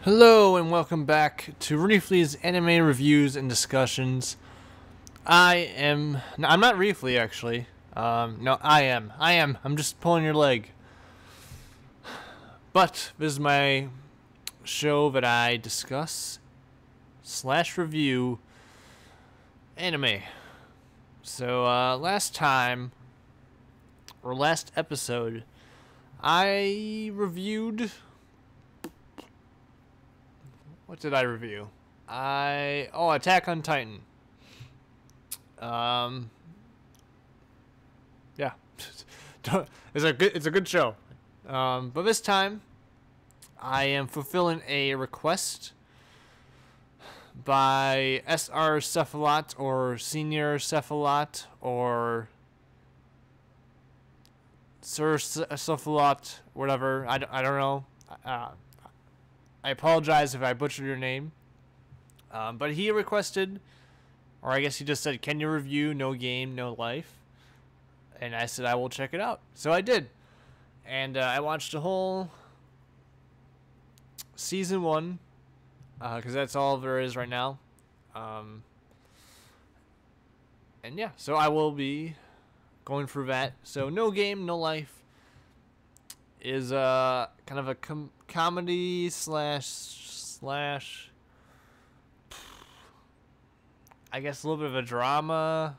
Hello and welcome back to Refle's anime reviews and discussions. No, I'm not Refle actually. No, I am. I'm just pulling your leg. But this is my show that I discuss slash review anime. So last episode, I reviewed. What did I review? Attack on Titan. Yeah, it's a good show. But this time, I am fulfilling a request by SR Cephalot or Senior Cephalot or Sir Cephalot, whatever. I don't know. I apologize if I butchered your name. But he requested, or I guess he just said, can you review No Game, No Life? And I said, I will check it out. So I did. And I watched the whole season 1, because that's all there is right now. And yeah, so I will be going through that. So No Game, No Life is kind of a comedy slash I guess a little bit of a drama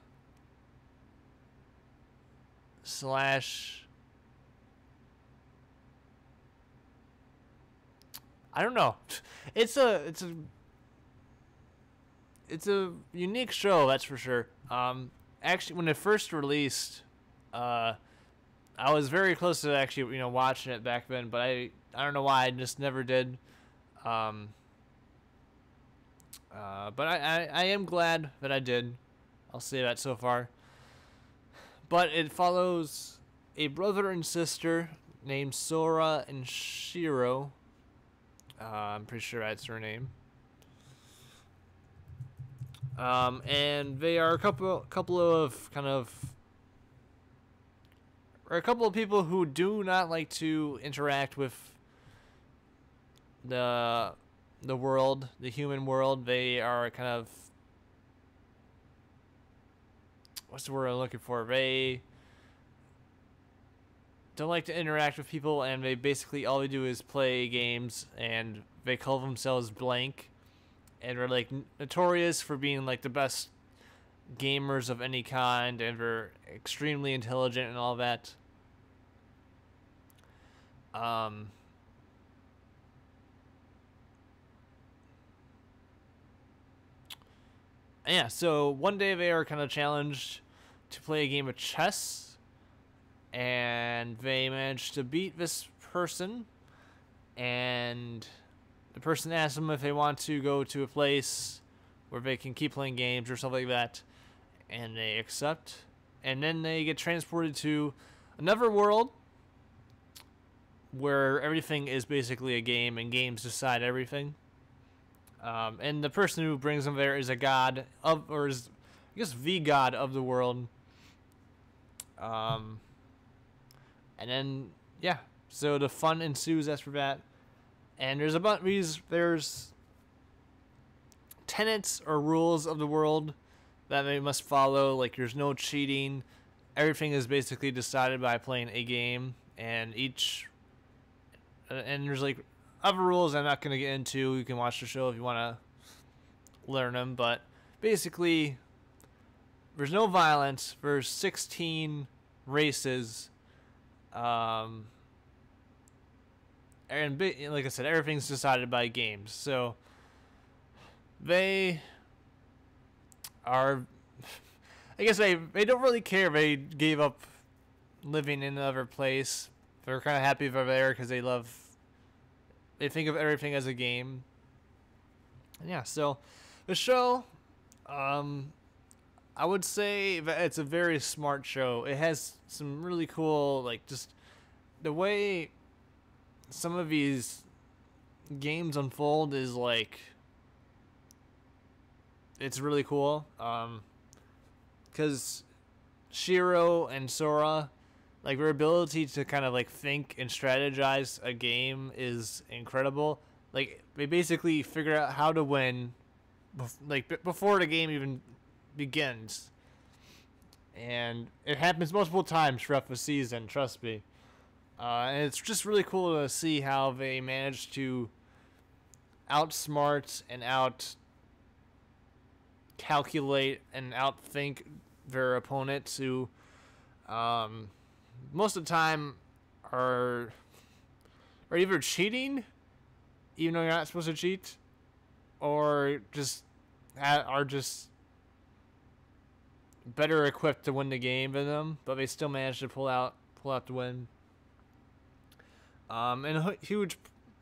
slash I don't know. It's a unique show, that's for sure. Actually, when it first released, I was very close to actually, watching it back then, but I don't know why I just never did. But I am glad that I did. I'll say that so far. But it follows a brother and sister named Sora and Shiro. I'm pretty sure that's her name. And they are a couple of people who do not like to interact with the world, the human world. They are kind of, what's the word I'm looking for? They don't like to interact with people, and they basically all they do is play games, and they call themselves blank, and they're like notorious for being like the best gamers of any kind, and they're extremely intelligent and all that. Yeah, so one day they are kind of challenged to play a game of chess, and they managed to beat this person, and the person asks them if they want to go to a place where they can keep playing games or something like that, and they accept, and then they get transported to another world where everything is basically a game, and games decide everything. And the person who brings them there is a god of, or is, I guess, the god of the world. And then, yeah, so the fun ensues after that. And there's tenets or rules of the world that they must follow. Like, there's no cheating. Everything is basically decided by playing a game, and there's like other rules I'm not going to get into. You can watch the show if you want to learn them. But basically, there's no violence. There's 16 races. And like I said, everything's decided by games. So they are, I guess they don't really care. They gave up living in another place. They're kind of happy they're there because they think of everything as a game. And yeah, so the show, I would say that it's a very smart show. It has some really cool, like, just the way some of these games unfold is like, it's really cool. Because Shiro and Sora, like, their ability to kind of like think and strategize a game is incredible. Like they basically figure out how to win, before the game even begins, and it happens multiple times throughout the season. Trust me, and it's just really cool to see how they manage to outsmart and out calculate and outthink their opponents who, most of the time are either cheating, even though you're not supposed to cheat, or just are just better equipped to win the game than them, but they still manage to pull out the win. And a huge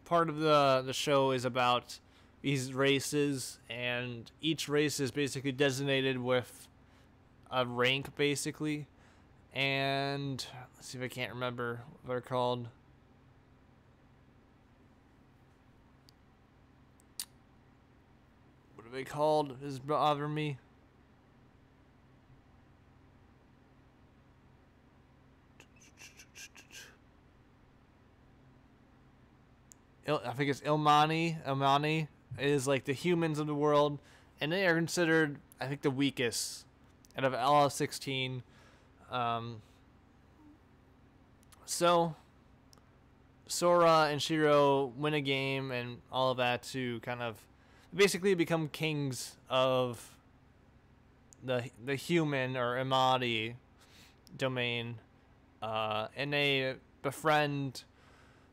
part of the show is about these races, and each race is basically designated with a rank, basically. And let's see if I can't remember what they're called. What are they called? This is bothering me. I think it's Ilmani. Ilmani is like the humans of the world, and they are considered, I think, the weakest out of all of 16. So Sora and Shiro win a game and all of that to kind of basically become kings of the human or Imadi domain, and they befriend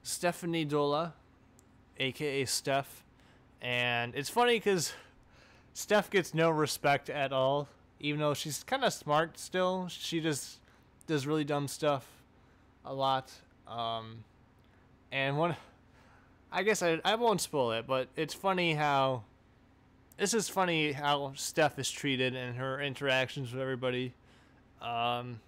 Stephanie Dola, aka Steph. And it's funny because Steph gets no respect at all, even though she's kind of smart still. She just does really dumb stuff a lot. And one, I guess I won't spoil it, but it's funny how Steph is treated and her interactions with everybody. And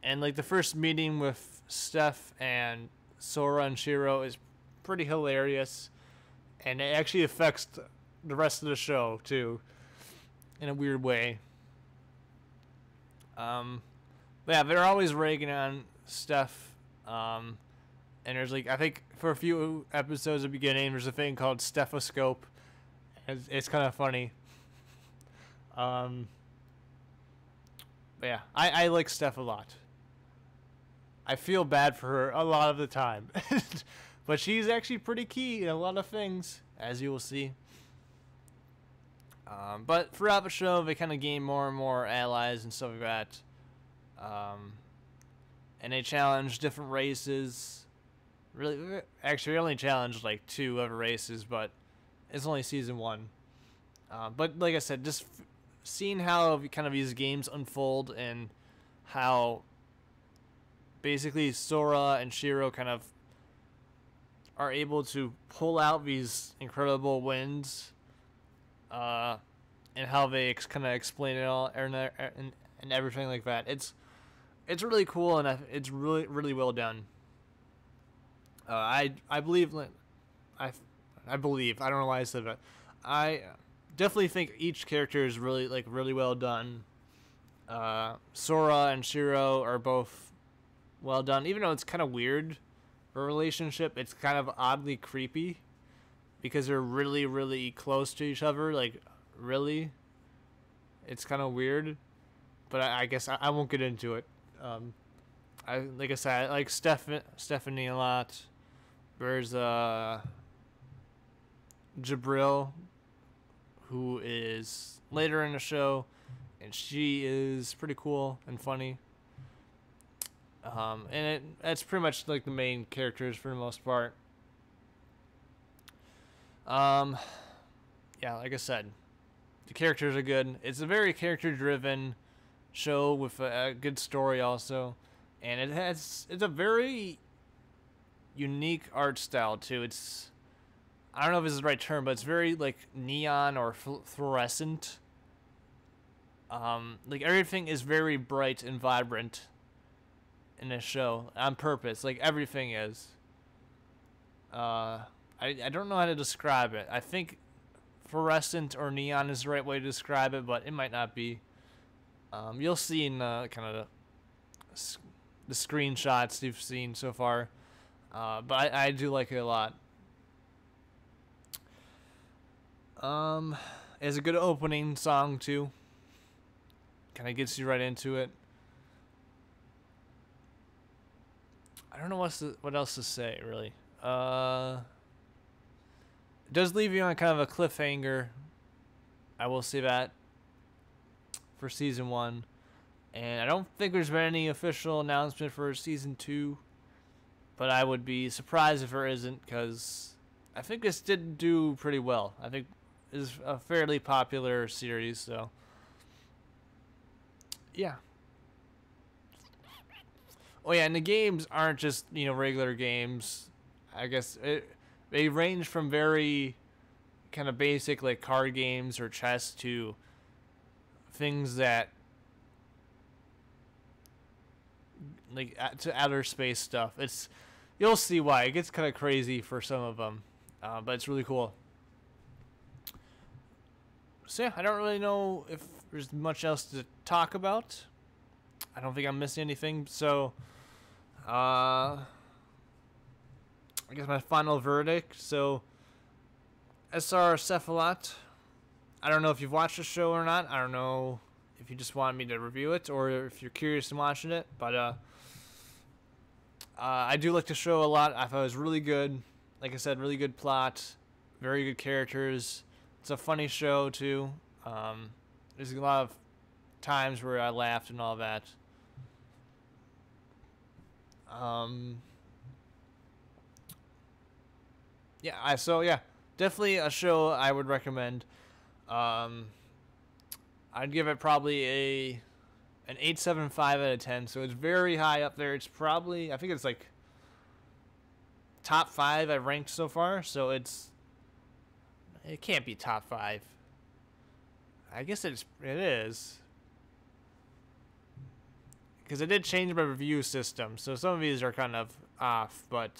like the first meeting with Steph and Sora and Shiro is pretty hilarious, and it actually affects the rest of the show too, in a weird way. But yeah, they're always ragging on Steph. And there's like, I think for a few episodes at the beginning, there's a thing called stethoscope. It's kind of funny. But yeah, I like Steph a lot. I feel bad for her a lot of the time. But she's actually pretty key in a lot of things, as you will see. But throughout the show, they kind of gain more and more allies and stuff like that. And they challenge different races. Really, actually, they only challenged like 2 other races, but it's only season 1. But like I said, just seeing how kind of these games unfold and how basically Sora and Shiro kind of are able to pull out these incredible wins, and how they kind of explain it all and everything like that. It's really cool, and it's really, really well done. I believe, I believe, I don't know why I said that. I definitely think each character is really well done. Sora and Shiro are both well done, even though it's kind of weird. Their relationship, it's kind of oddly creepy because they're really, really close to each other. Like, really, it's kind of weird. But I guess I won't get into it. Like I said, I like Stephanie a lot. There's Jabril, who is later in the show, and she is pretty cool and funny. And that's pretty much like the main characters for the most part. Yeah, like I said, the characters are good. It's a very character-driven show with a good story also, and it's a very unique art style too. I don't know if this is the right term, but it's very like neon or fluorescent. Like everything is very bright and vibrant in this show on purpose. Like everything is. I don't know how to describe it. I think fluorescent or neon is the right way to describe it, but it might not be. You'll see in kind of the screenshots you've seen so far. But I do like it a lot. Um, it's a good opening song too. Kind of gets you right into it. I don't know what else to say really. It does leave you on kind of a cliffhanger. I will say that for season 1. And I don't think there's been any official announcement for season 2. But I would be surprised if there isn't, because I think this did do pretty well. I think it's a fairly popular series, so yeah. Oh yeah, and the games aren't just, regular games. I guess they range from very kind of basic like card games or chess to things that like to outer space stuff. You'll see why it gets kind of crazy for some of them, but it's really cool. So yeah, I don't really know if there's much else to talk about. I don't think I'm missing anything. So, I guess my final verdict. So, SR Cephalot. I don't know if you've watched the show or not. I don't know if you just want me to review it or if you're curious in watching it. But I do like the show a lot. I thought it was really good. Like I said, really good plot, very good characters. It's a funny show too. There's a lot of times where I laughed and all that. Yeah, definitely a show I would recommend. I'd give it probably an 8.75 out of 10. So it's very high up there. It's probably, I think it's like top 5 I've ranked so far. So it can't be top 5. I guess it is. Because I did change my review system. So some of these are kind of off, but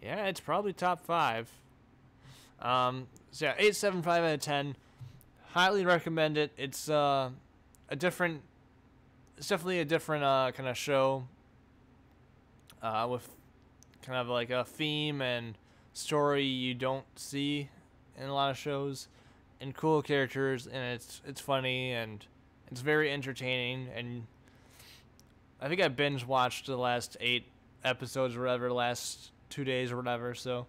yeah, it's probably top 5. So yeah, 8.75 out of 10. Highly recommend it. It's definitely a different kind of show. With kind of like a theme and story you don't see in a lot of shows, and cool characters, and it's funny and it's very entertaining. And I think I binge watched the last 8 episodes or whatever, the last 2 days or whatever. So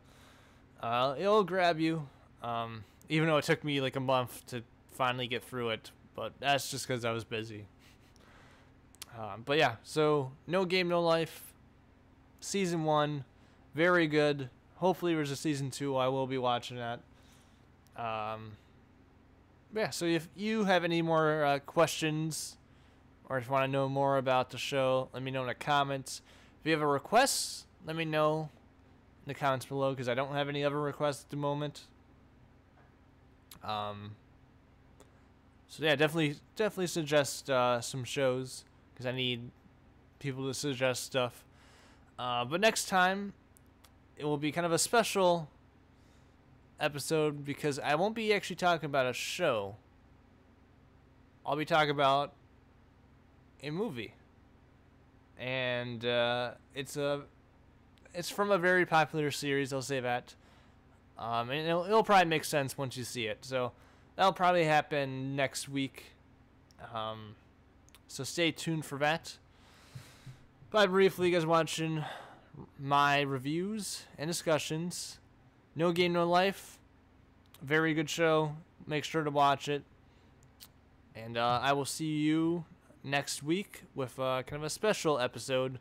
it'll grab you, even though it took me like a month to finally get through it. But that's just because I was busy. But yeah, so No Game No Life, season 1, very good. Hopefully there's a season 2. I will be watching that. Yeah, so if you have any more questions, or if you want to know more about the show, let me know in the comments. If you have a request, let me know in the comments below, because I don't have any other requests at the moment. So yeah, definitely suggest some shows, because I need people to suggest stuff. But next time, it will be kind of a special episode, because I won't be actually talking about a show. I'll be talking about a movie, and it's from a very popular series. I'll say that, and it'll probably make sense once you see it. So that'll probably happen next week. So stay tuned for that. But briefly, you guys watching my reviews and discussions. No Game No Life, very good show. Make sure to watch it. And I will see you next week with kind of a special episode.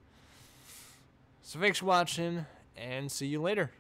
So thanks for watching, and see you later.